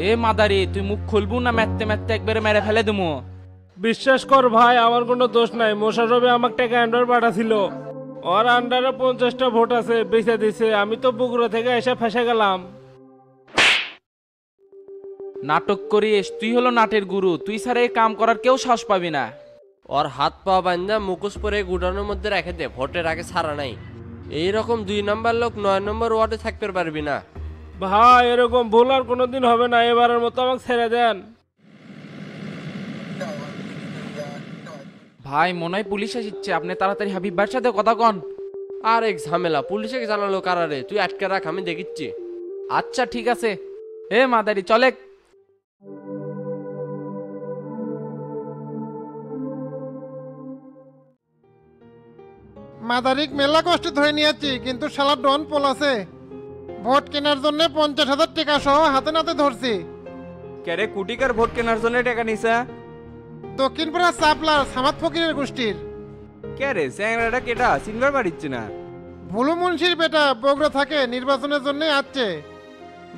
এ মাদারি, তুই মুখ খুলবু না মারতে মারতে একবারে মেরে ফেলে দিমু। বিশ্বাস কর ভাই, আমার কোনো দোষ নাই। মোশাররফে আমাকে টাকা আন্ডার পাঠাছিল। ওর আন্ডারে 50টা ভোট আছে, বেঁচে দিছে। আমি তো বগুড়া থেকে এসে ফেসে গেলাম। নাটক করিস, তুই হলো নাটের গুরু, তুই ছাড়া এই কাম করার কেউ সাহস পাবি না। ওর হাত পা বান্ধা মুখোশ পরে গুডানোর মধ্যে রেখে দে, ভোটের আগে ছাড়া নাই। এইরকম 2 নম্বর লোক 9 নম্বর ওয়ার্ডে থাকতে পারবি না। ভাই এরকম ভুল আর কোনোদিন হবে না, এবারের মতো আমাকে ছেড়ে দেন। ভাই মনে হয় পুলিশ আসছে, আপনি তাড়াতাড়ি হাবিব ভাইয়ের সাথে কথা কন। আর এক ঝামেলা, পুলিশে জানালো কারারে, তুই আটকে রাখ, আমি দেখিচ্ছি। আচ্ছা ঠিক আছে। এ মাদারি চলে। মাদারিক মেলা কষ্ট ধরে নিয়েছি, কিন্তু শালা ডন পোল আছে। ভোট কেনার জন্য 50,000 টাকা সহ হাতে নাতে ধরছি। ক্যারে কুটিকার ভোট কেনার জন্য টাকা নিছে? দক্ষিণপাড়া সাপলার সামাদ ফকিরের গোষ্ঠীর। ক্যারে স্যাংরাটা কেটা সিনবার বাড়িচ্ছে না? ভুলু মুন্সির বেটা বগুড়া থাকে, নির্বাচনের জন্য আসছে।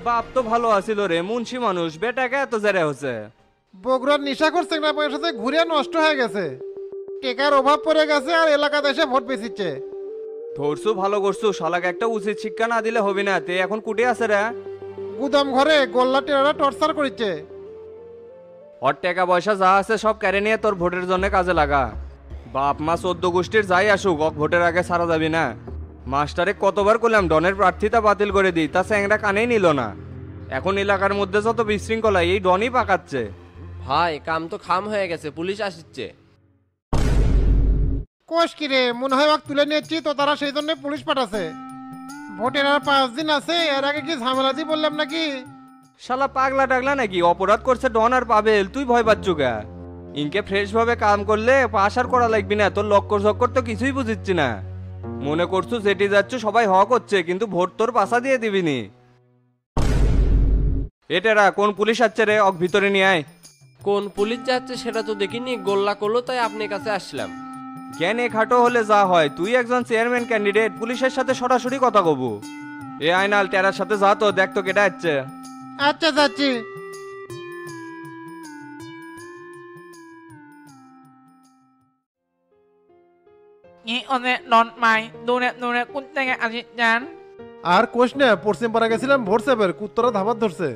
বাপ তো ভালো আছিল রে, মুন্সি মানুষ, বেটাকে এত জেরে হচ্ছে। বগুড়ার নিশা করছে না, পয়সাতে ঘুরে নষ্ট হয়ে গেছে। টেকার অভাব পড়ে গেছে আর এলাকাতে এসে ভোট বেচিচ্ছে। ধরছু ভালো করছু, শালাকে একটা উচিত শিক্ষা না দিলে হবে না। তে এখন কুটে আছে রে? গুদাম ঘরে গোল্লা টেরারা টর্চার করছে। ওর টাকা পয়সা যা আছে সব কেড়ে নিয়ে তোর ভোটের জন্য কাজে লাগা। বাপ মা 14 গোষ্ঠীর যাই আসুক, ভোটের আগে ছাড়া যাবি না। মাস্টারে কতবার করলাম ডনের প্রার্থিতা বাতিল করে দিই, তা স্যাংরা কানেই নিল না। এখন এলাকার মধ্যে যত বিশৃঙ্খলা এই ডনই পাকাচ্ছে। ভাই কাম তো খাম হয়ে গেছে, পুলিশ আসছে। কোষ কিরে, মনে হয় ওকে তুলে নিয়েছি তো, তারা সেই জন্য পুলিশ পাঠাছে। ভোটের আর 5 দিন আছে, এর আগে কি ঝামেলা দিয়ে বললাম নাকি? শালা পাগলা টাগলা নাকি? অপরাধ করছে ডন আর পাবেল, তুই ভয় পাচ্ছু গা? ইনকে ফ্রেশ ভাবে কাম করলে পাশ আর করা লাগবি না। তোর লক্কর চক্কর তো কিছুই বুঝিচ্ছি না। মনে করছু যেটি যাচ্ছ সবাই হক হচ্ছে, কিন্তু ভোট তোর পাশা দিয়ে দিবিনি। এটারা কোন পুলিশ আসছে রে? অক ভিতরে নিয়ে আয়। কোন পুলিশ যাচ্ছে সেটা তো দেখিনি, গোল্লা করলো তাই আপনার কাছে আসলাম। জ্ঞানে খাটো হলে যা হয়, তুই একজন চেয়ারম্যান ক্যান্ডিডেট, পুলিশের সাথে সরাসরি কথা কব? এ আয়নাল টেরার সাথে যা তো, দেখ তো কেটা আসছে। আচ্ছা যাচ্ছি। ওদের ডন মাই দূরে দূরে কোন থেকে আসি যান। আর কোষ না, পশ্চিম পাড়া গেছিলাম ভোট সেপের, কুত্তরা ধাবাত ধরছে।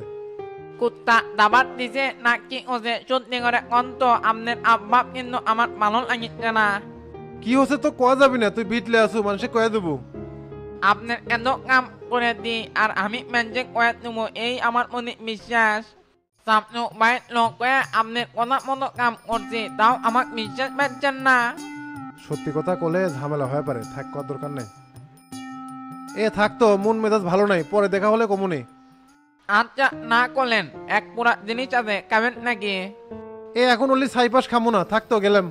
কুত্তা দাবাত দিছে নাকি ওজে সত্যি করে কন্ত, আপনার আব্বা কিন্তু আমার ভালো লাগিচ্ছে না। কি হচ্ছে তো কয়া যাবি না, তুই বিটলে আসু, মানুষে কয়া দেবো। আপনার এত কাম করে দিই আর আমি মেনজে কয়ে দেবো, এই আমার মনে বিশ্বাস। সামনে বাইর লোক কয়ে আপনার কথা মতো কাম করছি, তাও আমার বিশ্বাস পাচ্ছেন না। সত্যি কথা কলে ঝামেলা হয়ে পারে, থাক কর দরকার নেই। এ থাকতো, মন মেজাজ ভালো নাই, পরে দেখা হলে কমুনি। আচ্ছা না করলেন, এক পুরা জিনিস আছে খাবেন নাকি? এ এখন ওলি ছাইপাস খামু না, থাকতো গেলাম।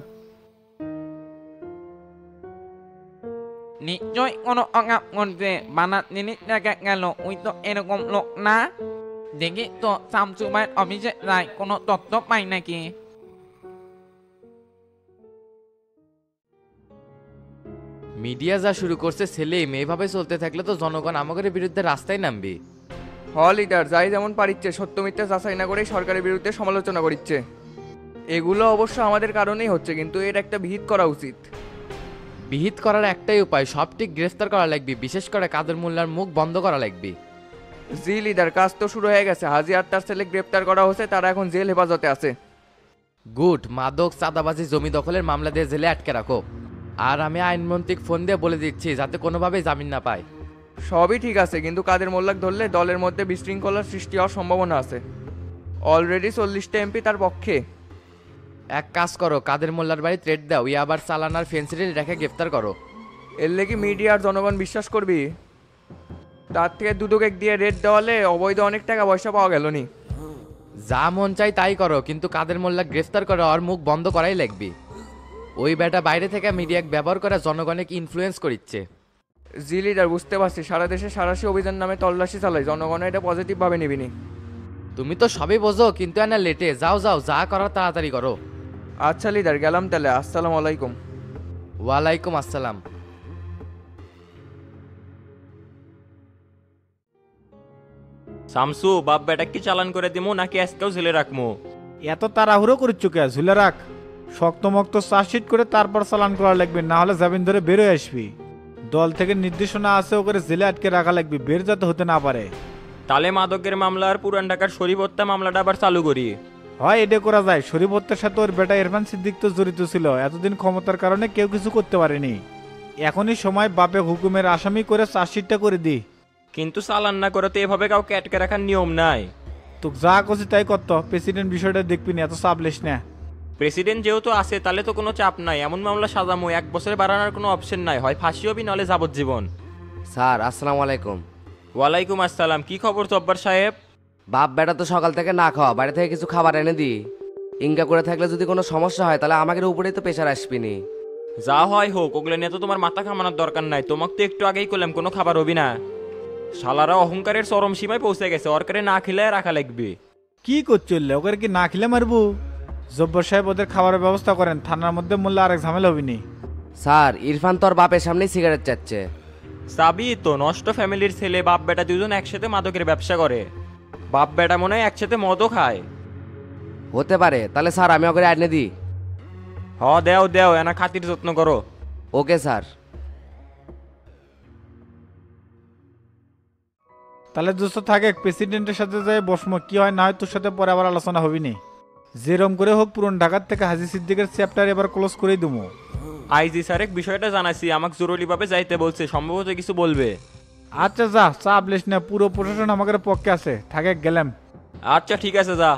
নিশ্চয় কোনো অকাম করছে, বানার জিনিস দেখা গেল। ওই তো এরকম লোক না, দেখি তো শামসু ভাইয়ের অফিসে যাই, কোনো তথ্য পাই নাকি। মিডিয়া যা শুরু করছে সেলিম, এইভাবে চলতে থাকলে তো জনগণ আমাদের বিরুদ্ধে রাস্তায় নামবে। হ লিডার, যাই যেমন পারিচ্ছে সত্য মিথ্যা যাচাই না করেই সরকারের বিরুদ্ধে সমালোচনা করিচ্ছে। এগুলো অবশ্য আমাদের কারণেই হচ্ছে, কিন্তু এর একটা বিহিত করা উচিত। বিহিত করার একটাই উপায়, সবটি গ্রেফতার করা লাগবে, বিশেষ করে কাদের মোল্লার মুখ বন্ধ করা লাগবে। জি লিডার, কাজ তো শুরু হয়ে গেছে। হাজি আর তার ছেলে গ্রেপ্তার করা হয়েছে, তারা এখন জেল হেফাজতে আছে। গুড। মাদক চাঁদাবাজি জমি দখলের মামলা দিয়ে জেলে আটকে রাখো। আর আমি আইনমন্ত্রীকে ফোন দিয়ে বলে দিচ্ছি যাতে কোনোভাবেই জামিন না পায়। সবই ঠিক আছে, কিন্তু কাদের মোল্লাক ধরলে দলের মধ্যে বিশৃঙ্খলার সৃষ্টি হওয়ার সম্ভাবনা আছে। অলরেডি 40টা এমপি তার পক্ষে। এক কাজ করো, কাদের মোল্লার বাড়ি থ্রেট দাও, আবার চালানার ফেন্সিডিল রেখে গ্রেফতার করো। এর লেগে মিডিয়া আর জনগণ বিশ্বাস করবি? তার থেকে দুদক দিয়ে রেড দেওয়ালে অবৈধ অনেক টাকা পয়সা পাওয়া গেল নি। যা মন চাই তাই করো, কিন্তু কাদের মোল্লা গ্রেফতার করো আর মুখ বন্ধ করাই লাগবে। ওই বেটা বাইরে থেকে মিডিয়াকে ব্যবহার করে জনগণকে ইনফ্লুয়েন্স করিচ্ছে। জি লিডার, বুঝতে পারছি। সারা দেশে সারাশি অভিযান নামে তল্লাশি চালাই, জনগণ এটা পজিটিভ ভাবে নিবিনি। তুমি তো সবই বোঝো, কিন্তু এনা লেটে যাও, যাও যা করার তাড়াতাড়ি করো। আচ্ছা লিডার, গেলাম তাহলে। আসসালামু আলাইকুম। ওয়ালাইকুম আসসালাম। শামসু বাপ বেটা কি চালান করে দিমু নাকি আজকেও জেলে রাখমু? এত তাড়াহুড়ো করিচ্ছ কে? ঝুলে রাখ, শক্তমক্ত চার্জশিট করে তারপর চালান করা লাগবে, না হলে জামিন ধরে বেরোয় আসবি। দল থেকে নির্দেশনা আছে ওকে জেলে আটকে রাখা লাগবে, বের যাতে হতে না পারে। তালে মাদকের মামলা আর পুরান ঢাকার শরীফ হত্যা মামলাটা আবার চালু করি। হয় এটা করা যায়। শরীফ হত্যার সাথে ওর বেটা ইরফান সিদ্দিক তো জড়িত ছিল, এতদিন ক্ষমতার কারণে কেউ কিছু করতে পারেনি। এখনই সময় বাপে হুকুমের আসামি করে চার্জশিটটা করে দি। কিন্তু চালান না করে তো এভাবে কাউকে আটকে রাখার নিয়ম নাই। তোকে যা করছি তাই করত, প্রেসিডেন্ট বিষয়টা দেখবি না, এত চাপ লিস না। প্রেসিডেন্ট যেহেতু আছে তাহলে তো কোনো চাপ নাই। এমন মামলা সাজামু 1 বছরে বাড়ানোর কোনো অপশন নাই, হয় ফাঁসি হবি নাহলে যাবজ্জীবন। স্যার আসসালামু আলাইকুম। ওয়ালাইকুম আসসালাম। কি খবর জব্বার সাহেব? বাপ বেটা তো সকাল থেকে না খাওয়া, বাড়ি থেকে কিছু খাবার এনে দি। ইনকা করে থাকলে যদি কোনো সমস্যা হয় তাহলে আমাদের উপরেই তো প্রেশার আসবিনি। যা হয় হোক, ওগুলো নিয়ে তো তোমার মাথা ঘামানোর দরকার নাই। তোমাকে তো একটু আগেই করলাম কোনো খাবার হবি না। শালারা অহংকারের চরম সীমায় পৌঁছে গেছে, অরকারে না খেলে রাখা লাগবে। কি করছিল ওকে কি না খেলে মারবো? জব্বর সাহেব ওদের খাবারের ব্যবস্থা করেন, থানার মধ্যে মূল্য আরেক ঝামেলা হবিনি। স্যার ইরফান তোর বাপের সামনেই সিগারেট চাচ্ছে। সাবি তো নষ্ট ফ্যামিলির ছেলে, বাপ বেটা দুজন একসাথে মাদকের ব্যবসা করে। বাপ বেটা মনে হয় একসাথে মদও খায়। হতে পারে, তাহলে স্যার আমি ওকে এনে দিই। দেও দেও, এনা খাতির যত্ন করো। Okay sir. তাহলে দোস্ত থাকে, প্রেসিডেন্টের সাথে যাই বসমো, কি হয় না হয় তোর সাথে পরে আবার আলোচনা হবিনি। যেরম করে হোক পুরন ঢাকার থেকে হাজি সিদ্দিকের চ্যাপ্টার এবার ক্লোজ করেই দেবো। আইজি স্যারেক বিষয়টা জানাইছি, আমাকে জরুরিভাবে যাইতে বলছে, সম্ভবত কিছু বলবে। আচ্ছা যা, চাপ লিস না, পুরো প্রশাসন আমাদের পক্ষে আছে, থাকে গেলাম। আচ্ছা ঠিক আছে, যা।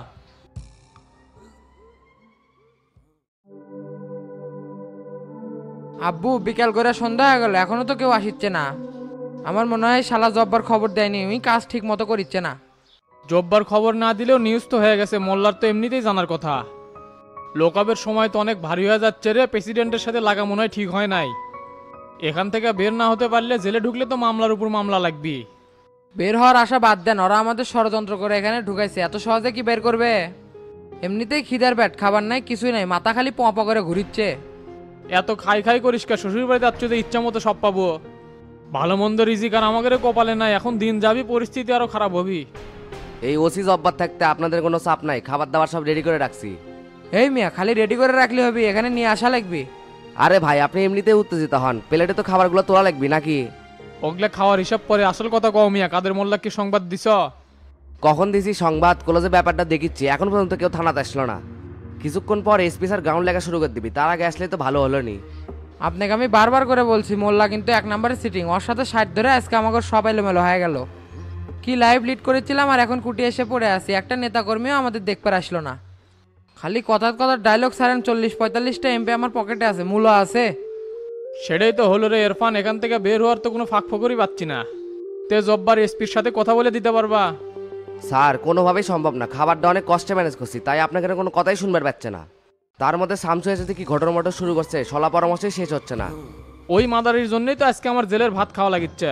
আব্বু বিকাল করে সন্ধ্যা হয়ে গেল, এখনো তো কেউ আসিচ্ছে না। আমার মনে হয় শালা জব্বার খবর দেয়নি, ওই কাজ ঠিক মতো করিচ্ছে না। জব্বার খবর না দিলেও নিউজ তো হয়ে গেছে, মোল্লার তো এমনিতেই জানার কথা। লোকাবের সময় তো অনেক ভারী হয়ে যাচ্ছে রে, প্রেসিডেন্টের সাথে লাগা মনে হয় ঠিক হয় নাই। এখান থেকে বের না হতে পারলে জেলে ঢুকলে তো মামলার উপর মামলা লাগবে। বের হওয়ার আশা বাদ দেন, ওরা আমাদের ষড়যন্ত্র করে এখানে ঢুকাইছে, এত সহজে কি বের করবে? এমনিতেই খিদার ব্যাট, খাবার নাই কিছুই নাই, মাথা খালি পঁপা করে ঘুরিচ্ছে। এত খাই খাই করিস কা? শ্বশুর বাড়িতে যাচ্ছ যে ইচ্ছা মতো সব পাবো। ভালো মন্দ রিজিক আর আমাদের কপালে নাই, এখন দিন যাবি পরিস্থিতি আরো খারাপ হবি। এই ওসি জব্বার থাকতে আপনাদের কোনো চাপ নাই, খাবার দাবার সব রেডি করে রাখছি। এই মিয়া খালি রেডি করে রাখলে হবে, এখানে নিয়ে আসা লাগবে। আরে ভাই আপনি এমনিতেই উত্তেজিত হন, প্লেটে তো খাবারগুলো তোলা লাগবে নাকি? ওগুলা খাওয়ার হিসাব পরে, আসল কথা কও মিয়া, কাদের মোল্লা কি সংবাদ দিছ? কখন দিছি সংবাদ? কলেজে ব্যাপারটা দেখিচ্ছি, এখন পর্যন্ত কেউ থানাতে আসলো না। কিছুক্ষণ পর এসপি স্যার গ্রাউন্ড লেখা শুরু করে দিবি, তার আগে আসলে তো ভালো হলো নি। আপনাকে আমি বারবার করে বলছি, মোল্লা কিন্তু 1 নম্বরের সিটিং, ওর সাথে 60 ধরে আজকে আমাকে সব এলোমেলো হয়ে গেল। কি লাইভ লিড করেছিলাম আর এখন কুটি এসে পড়ে আছি, একটা নেতাকর্মীও আমাদের দেখবার আসলো না। খালি কথার কথা ডায়লগ ছাড়েন, 40-45টা এমপি আমার পকেটে আছে, মূল্য আছে। সেটাই তো হলো রে ইরফান, এখান থেকে বের হওয়ার তো কোনো ফাঁক ফকরই পাচ্ছি না। তে জব্বার এসপির সাথে কথা বলে দিতে পারবা? স্যার কোনোভাবেই সম্ভব না, খাবারটা অনেক কষ্টে ম্যানেজ করছি, তাই আপনাকে কোনো কথাই শুনবার পাচ্ছে না। তার মধ্যে শামসু এসে কি ঘটনা মটর শুরু করছে, সলা পরামর্শই শেষ হচ্ছে না। ওই মাদারির জন্যই তো আজকে আমার জেলের ভাত খাওয়া লাগিচ্ছে।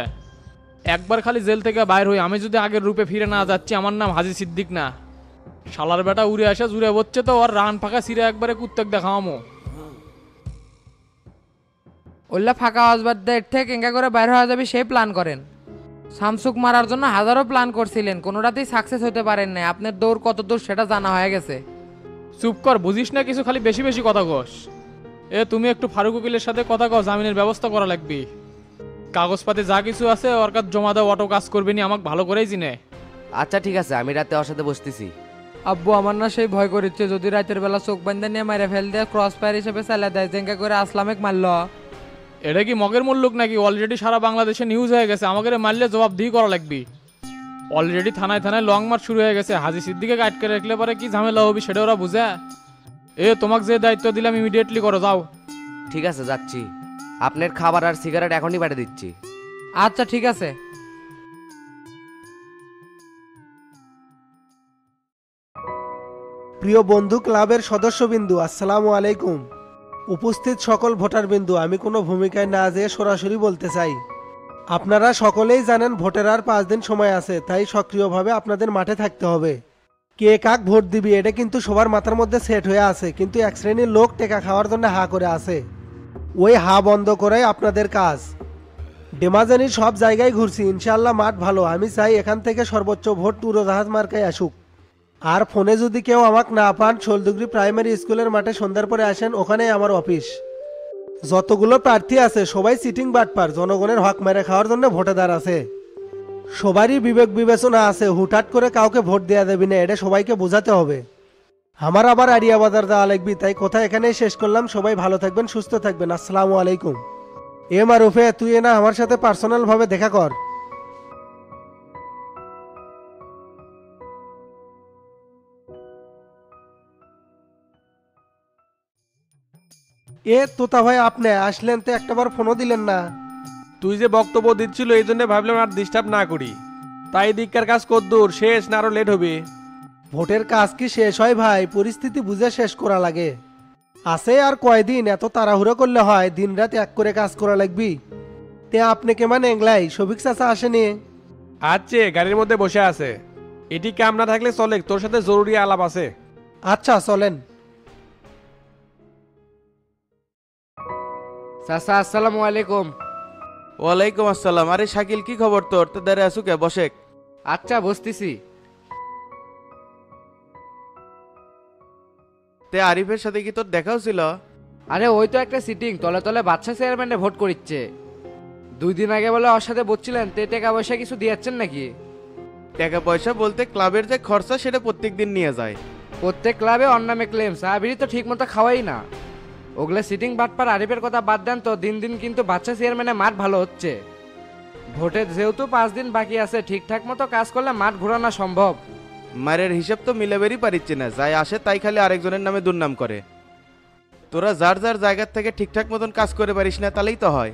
একবার খালি জেল থেকে বাইর হই, আমি যদি আগের রূপে ফিরে না যাচ্ছি, আমার নাম হাজি সিদ্দিক না। শালার বেটা উড়ে আসে জুড়ে বচ্ছে তো, ওর রান ফাঁকা সিরে একবারে কুত্তেক দেখামো। ওল্লা ফাঁকা আওয়াজবাদ দেড় থেকে কেঙ্কা করে বাইর হওয়া যাবে সেই প্ল্যান করেন। শামসুক মারার জন্য হাজারো প্ল্যান করছিলেন, কোনোটাতেই সাকসেস হতে পারেন নাই। আপনার দৌড় কত দূর সেটা জানা হয়ে গেছে। চুপ কর, বুঝিস না কিছু, খালি বেশি বেশি কথা কস। তুমি একটু ফারুক উকিলের সাথে কথা কও, জামিনের ব্যবস্থা করা লাগবে। কাগজপাতি যা কিছু আছে ওর কাছে জমা দাও, অটো কাজ করবে নি, আমাকে ভালো করেই চিনে। আচ্ছা ঠিক আছে, আমি রাতে ওর সাথে বসতেছি। আব্বু আমার না সেই ভয় করিচ্ছে, যদি রাতের বেলা চোখ বান্ধা নিয়ে মেরে ফেল দিয়ে ক্রস ফায়ার হিসেবে চালা দেয়, জেঙ্কা করে আসলামেক মারল। এটা কি মগের মুল্লুক নাকি? অলরেডি সারা বাংলাদেশে নিউজ হয়ে গেছে, আমাকে মারলে জবাব দিয়ে করা লাগবে। অলরেডি থানায় থানায় লং মার্চ শুরু হয়ে গেছে, হাজি সিদ্দিকে আটকে রাখলে পরে কি ঝামেলা হবে সেটা ওরা বুঝে। তোমাকে যে দায়িত্ব দিলাম ইমিডিয়েটলি করো, যাও। ঠিক আছে যাচ্ছি, আপনার খাবার আর সিগারেট এখনই পাঠিয়ে দিচ্ছি। আচ্ছা ঠিক আছে। প্রিয় বন্ধু ক্লাবের সদস্যবিন্দু, আসসালামু আলাইকুম। উপস্থিত সকল ভোটারবিন্দু, আমি কোনো ভূমিকায় না যেয়ে সরাসরি বলতে চাই, আপনারা সকলেই জানেন ভোটের আর 5 দিন সময় আছে, তাই সক্রিয়ভাবে আপনাদের মাঠে থাকতে হবে। কে কাক ভোট দিবি এটা কিন্তু সবার মাথার মধ্যে সেট হয়ে আছে, কিন্তু এক শ্রেণীর লোক টেকা খাওয়ার জন্য হা করে আছে। ওই হা বন্ধ করাই আপনাদের কাজ। ডেমাজানির সব জায়গায় ঘুরছি, ইনশাল্লাহ মাঠ ভালো। আমি চাই এখান থেকে সর্বোচ্চ ভোট উড়োজাহাজ মার্কায় আসুক। আর ফোনে যদি কেউ আমাকে না পান, শোলদুগরি প্রাইমারি স্কুলের মাঠে সন্ধ্যার পরে আসেন, ওখানেই আমার অফিস। যতগুলো প্রার্থী আছে সবাই সিটিং বাটপার, জনগণের হক মেরে খাওয়ার জন্য ভোটেদার আছে। সবারই বিবেক বিবেচনা আছে, হুটহাট করে কাউকে ভোট দেওয়া দেবি না, এটা সবাইকে বোঝাতে হবে। আমার আবার আরিয়া বাজার যাওয়া লাগবি, তাই কথা এখানেই শেষ করলাম। সবাই ভালো থাকবেন, সুস্থ থাকবেন। আসসালামু আলাইকুম। মারুফে, তুই না আমার সাথে পার্সোনাল ভাবে দেখা কর। তোতা ভাই, আপনি আসলেন তো একটাবার ফোনও দিলেন না। তুই যে বক্তব্য দিচ্ছিল এই জন্য ভাবলাম আর ডিস্টার্ব না করি। তাই দিককার কাজ কদ্দূর শেষ না আরো লেট হবে? ভোটের কাজ কি শেষ হয় ভাই? পরিস্থিতি বুঝে শেষ করা লাগে। আছে আর কয়দিন, এত তাড়াহুড়ো করলে হয়? দিন রাত এক করে কাজ করা লাগবি। তে আপনি কেমন এংলাই? শফিক চাচা আসেনি? আচ্ছা, গাড়ির মধ্যে বসে আছে। এটি কাম না থাকলে চলে, তোর সাথে জরুরি আলাপ আছে। আচ্ছা চলেন। চাচা আসসালামু আলাইকুম। ওয়ালাইকুম আসসালাম। আরে শাকিল, কি খবর তোর? তো দাঁড়িয়ে আসু কে? বসে। আচ্ছা বসতেছি। তে আরিফের সাথে কি তোর দেখাও ছিল? আরে ওই তো একটা সিটিং, তলে তলে বাচ্চা চেয়ারম্যানে ভোট করিচ্ছে। 2 দিন আগে বলে ওর সাথে বলছিলেন, তে টাকা পয়সা কিছু দিয়েছেন নাকি? টাকা পয়সা বলতে ক্লাবের যে খরচা সেটা প্রত্যেক দিন নিয়ে যায়। প্রত্যেক ক্লাবে অন্য নামে ক্লেম, সাহাবিরি তো ঠিক মতো খাওয়াই না। ওগুলো সিটিং বাটপার আরিফের কথা বাদ দেন তো, দিন দিন কিন্তু বাচ্চা চেয়ারম্যানে মাঠ ভালো হচ্ছে। ভোটের যেহেতু 5 দিন বাকি আছে, ঠিকঠাক মতো কাজ করলে মাঠ ঘোরানো সম্ভব। মারের হিসাব তো মিলেবেরই পারিচ্ছে না, যাই আসে তাই খালি আরেকজনের নামে দুর্নাম করে। তোরা যার যার জায়গার থেকে ঠিকঠাক মতন কাজ করে পারিস না, তাহলেই তো হয়।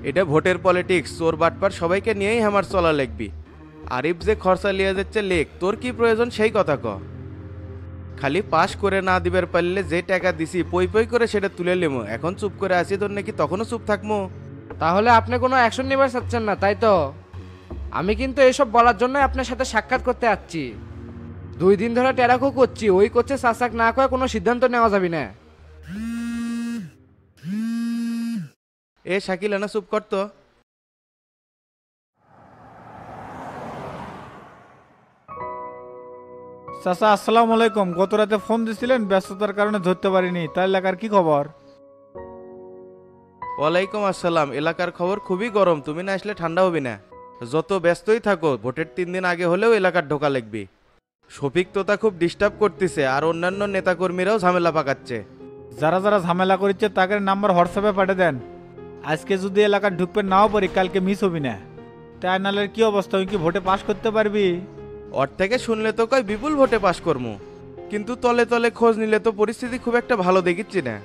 এটা ভোটের পলিটিক্স, চোর বাটপার সবাইকে নিয়েই আমার চলা লিখবি। আরিফ যে খরচা লিয়ে যাচ্ছে লেখ, তোর কি প্রয়োজন সেই কথা ক। খালি পাস করে না দিবার পারলে যে টাকা দিছি পই পই করে সেটা তুলে লিমো। এখন চুপ করে আছি, তোর নাকি তখনও চুপ থাকবো? তাহলে আপনি কোনো অ্যাকশন নিবার চাচ্ছেন না, তাই তো? আমি কিন্তু এসব বলার জন্য আপনার সাথে সাক্ষাৎ করতে আসছি। 2 দিন ধরে টেরাকো করছি, ওই করছে চাচাক না করে কোনো সিদ্ধান্ত নেওয়া যাবে না। এ শাকিল, আনা চুপ করতো। চাচা আসসালামু আলাইকুম। গত রাতে ফোন দিছিলেন, ব্যস্ততার কারণে ধরতে পারিনি। তার এলাকার কি খবর? ওয়ালাইকুম আসসালাম। এলাকার খবর খুবই গরম, তুমি না আসলে ঠান্ডা হবে না। যত ব্যস্তই থাকো, ভোটের 3 দিন আগে হলেও এলাকার ঢোকা লাগবে। শফিক তোতা খুব ডিস্টার্ব করতেছে, আর অন্যান্য নেতাকর্মীরাও ঝামেলা পাকাচ্ছে। যারা যারা ঝামেলা করছে তাদের নাম্বার হোয়াটসঅ্যাপে পাঠিয়ে দেন। আজকে যদি এলাকার ঢুকবে নাও পারি, কালকে মিস হবি না। তাই নালের কি অবস্থা? তুই কি ভোটে পাস করতে পারবি? ওর থেকে শুনলে তো কয় বিপুল ভোটে পাশ করবো, কিন্তু তলে তলে খোঁজ নিলে তো পরিস্থিতি খুব একটা ভালো দেখিচ্ছি না।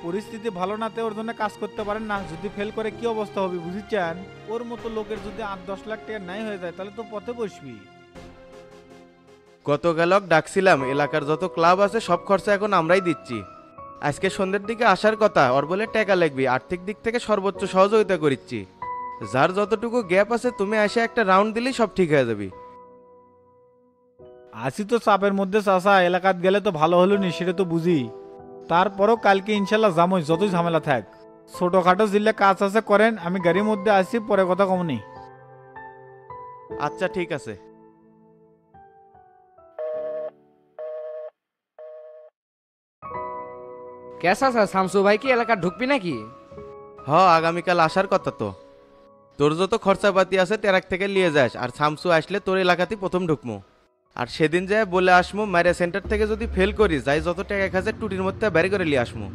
পরিস্থিতি ভালো নাতে ওর জন্য কাজ করতে পারেন না। যদি ফেল করে কি অবস্থা হবে বুঝিচ্ছেন? ওর মতো লোকের যদি 8-10 লাখ টাকা নাই হয়ে যায়, তাহলে তো পথে বসবি। গতকালক ডাকছিলাম, এলাকার যত ক্লাব আছে সব খরচা এখন আমরাই দিচ্ছি। আজকে সন্ধ্যের দিকে আসার কথা, ওর বলে টাকা লাগবে, আর্থিক দিক থেকে সর্বোচ্চ সহযোগিতা করিচ্ছি। যার যতটুকু গ্যাপ আছে তুমি এসে একটা রাউন্ড দিলেই সব ঠিক হয়ে যাবে। আসি তো চাপের মধ্যে চাচা, এলাকাত গেলে তো ভালো হলো নি, সেটা তো বুঝি। তারপরও কালকে ইনশাল্লাহ যামই, যতই ঝামেলা থাক। ছোটখাটো জিল্লে কাজ আছে করেন, আমি গাড়ির মধ্যে আসি, পরে কথা কমনি। আচ্ছা ঠিক আছে। কেসা স্যার, শামসু ভাই কি এলাকা ঢুকবি নাকি? আগামীকাল আসার কথা তো। তোর যত খরচাপাতি আছে টেরাক থেকে নিয়ে যাস, আর শামসু আসলে তোর এলাকাতেই প্রথম ঢুকমু। আর সেদিন যায় বলে আসমু, মাইরা সেন্টার থেকে যদি ফেল করি, যাই যত টাকা খাজে টুটির মধ্যে বের করে নিয়ে আসমু।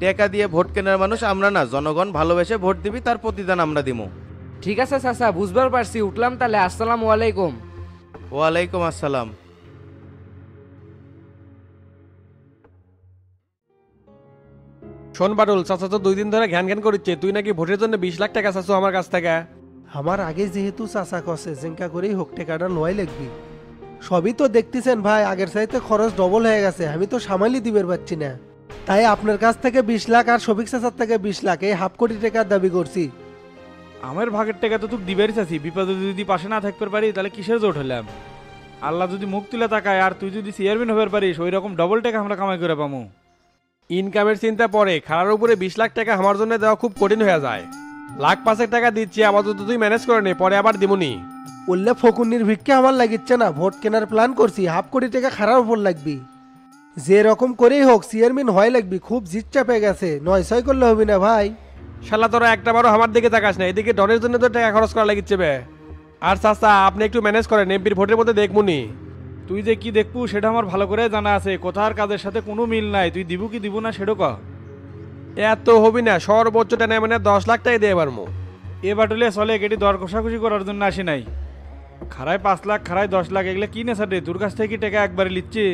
টাকা দিয়ে ভোট কেনার মানুষ আমরা না, জনগণ ভালোবেসে ভোট দিবি, তার প্রতিদান আমরা দিমু। ঠিক আছে চাচা, বুঝবার পারছি। উঠলাম তাহলে, আসসালামু আলাইকুম। ওয়ালাইকুম আসসালাম। শোন বাটুল, চাচা তো 2 দিন ধরে ঘ্যান ঘ্যান করছে, তুই নাকি ভোটের জন্য 20 লাখ টাকা চাচ্ছ আমার কাছ থেকে। আমার আগে যেহেতু চাচা কষে, জিঙ্কা করেই হোক টেকাটা লয় লাগবি। সবই তো দেখতেছেন ভাই, আগের চাইতে খরচ ডবল হয়ে গেছে, আমি তো সামালি দিবের পারছি না। তাই আপনার কাছ থেকে 20 লাখ আর শফিক চাচার থেকে 20 লাখ, এই 5 কোটি টাকার দাবি করছি। আমার ভাগের টাকা তো তুই দিবেরই চাচ্ছি। বিপদে যদি পাশে না থাকতে পারি, তাহলে কিসের জোট হলাম? আল্লাহ যদি মুখ তুলে তাকায় আর তুই যদি চেয়ারম্যান হবার পারিস, ওই রকম ডবল টাকা আমরা কামাই করে পামু। ইনকামের চিন্তা পরে খারার উপরে 20 লাখ টাকা আমার জন্য দেওয়া খুব কঠিন হয়ে যায়। লাখ 5 টাকা দিচ্ছি, আপাতত তুই ম্যানেজ করে নে, পরে আবার দিমুনি। উল্লে ফকুন্নির ভিক্ষে আমার লাগিচ্ছে না, ভোট কেনার প্ল্যান করছি, 1/2 কোটি টাকা খারার উপর লাগবি। যে রকম করেই হোক চেয়ারম্যান হয় লাগবি, খুব জিত চাপে গেছে, 9-6 করলে হবে না ভাই। শালা তোরা একটা বারো আমার দিকে তাকাস না, এদিকে ডনের জন্য তো টাকা খরচ করা লাগিচ্ছে বে। আর চাচা আপনি একটু ম্যানেজ করেন, এমপির ভোটের মধ্যে দেখমুনি। তুই যে কি দেখবু সেটা আমার ভালো করে জানা আছে, কোথার কাজের সাথে কোনো মিল নাই, তুই দিবু কি দিব না সেটা কহ। এত হবি না, সর্বোচ্চ টানে মানে 10 লাখ টাকা দিয়ে পারবো। এ বাটুলে চলে এটি দর কষাকষি করার জন্য আসি নাই। খারায় 5 লাখ, খারায় 10 লাখ, এগুলো কি নেশা রে? তোর কাছ থেকে কি টাকা একবারে লিচ্ছি?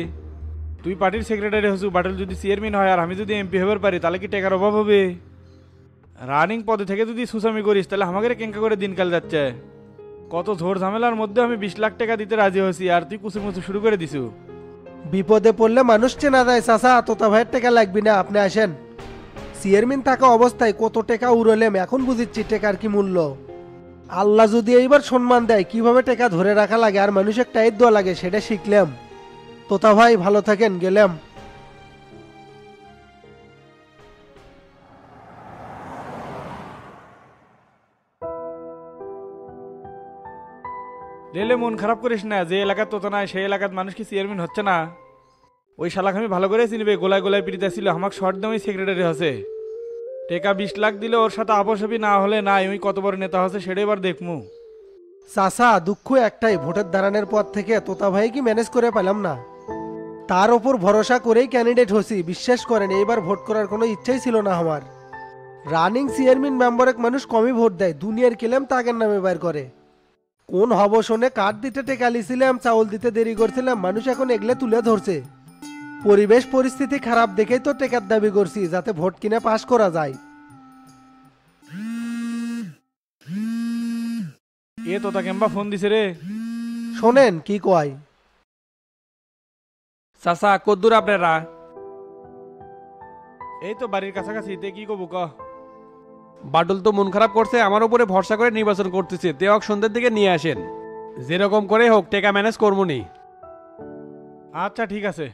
তুই পার্টির সেক্রেটারি হসু, বাটুল যদি চেয়ারম্যান হয় আর আমি যদি এমপি হবার পারি তাহলে কি টাকার অভাব হবে? রানিং পদে থেকে যদি সুসামি করিস তাহলে আমাকে কেঙ্কা করে দিনকাল যাচ্ছে। কত ঝোর ঝামেলার মধ্যে আমি 20 লাখ টাকা দিতে রাজি হয়েছি, আর তুই কুচুমুচু শুরু করে দিছু। বিপদে পড়লে মানুষ চেনা যায় চাচা, তোতা ভাইয়ের টাকা লাগবি না, আপনি আসেন। চেয়ারম্যান থাকা অবস্থায় কত টাকা উড়লেম, এখন বুঝিচ্ছি টাকার কি মূল্য। আল্লাহ যদি এইবার সম্মান দেয় কিভাবে টাকা ধরে রাখা লাগে আর মানুষের টাইট দেওয়া লাগে সেটা শিখলাম। তোতা ভাই ভালো থাকেন, গেলাম। লেলে মন খারাপ করিস না, যে এলাকার তোতা নাই সেই এলাকার মানুষ কি চেয়ারম্যান হচ্ছে না? ওই শালাক আমি ভালো করে চিনবে, গোলায় গোলায় পিড়িতে ছিল, আমাকে শর্ট দামই সেক্রেটারি হচ্ছে। টেকা 20 লাখ দিলে ওর সাথে আপসবি না হলে নাই, ওই কত বড় নেতা হচ্ছে সেটা এবার দেখমু। চাচা দুঃখ একটাই, ভোটের দাঁড়ানোর পর থেকে তোতা ভাই কি ম্যানেজ করে পেলাম না। তার ওপর ভরসা করেই ক্যান্ডিডেট হছি, বিশ্বাস করেন এইবার ভোট করার কোনো ইচ্ছাই ছিল না আমার। রানিং চেয়ারম্যান মেম্বার এক মানুষ কমই ভোট দেয়, দুনিয়ার কেলেম তাগের নামে বের করে। কোন হব শোনে কার্ড দিতে টেকা লিছিলাম, চাউল দিতে দেরি করছিলাম, মানুষ এখন এগলে তুলে ধরছে। পরিবেশ পরিস্থিতি খারাপ দেখেই তো টেকার দাবি করছি, যাতে ভোট কিনে পাশ করা যায়। এ তোতা কেম্বা ফোন দিছে রে। শোনেন কি কয়। চাচা কদ্দুর আপনারা? এই তো বাড়ির কাছাকাছি, তে কি কবু ক। বাটুল তো মন খারাপ করছে, আমার উপরে ভরসা করে নির্বাচন করতেছে, তেওক সন্ধ্যের দিকে নিয়ে আসেন, যেরকম করে হোক টাকা ম্যানেজ করবো নি। আচ্ছা ঠিক আছে।